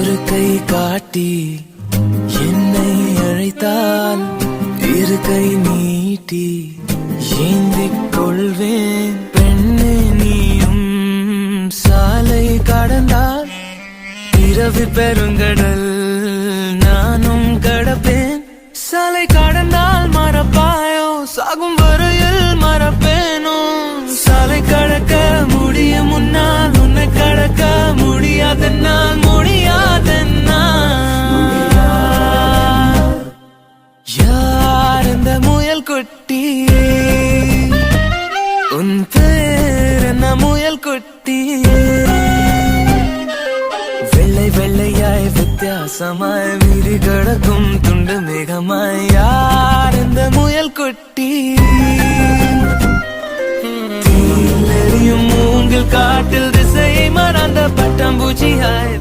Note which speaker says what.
Speaker 1: ஒரு கை காட்டி என்னை அழைத்தால் இரு கை நீட்டி ஏந்திக் கொள்வேன். பெண்ணே நீயும் சாலை கடந்தால் இரவு பெருங்கடல் நானும் கடப்பேன். சாலை கடந்தால் மறப்பாயோ, சாகும் வரையில் மறப்பேனோ. சாலை கடக்க முடியும் முன்னால் உன்னை கடக்க முடியாதென்னால் யார் இந்த முயல் குட்டி? உன் பேர் என்ன முயல் குட்டி? வெள்ளை வெள்ளையாய் வித்தியாசமாய் விரி கடக்கும் துண்டு மேகமாய் யார் இந்த முயல் குட்டி? தீயில் எரியும் மூங்கில் காட்டில் திசையை மறந்த பட்டாம்பூச்சியாய்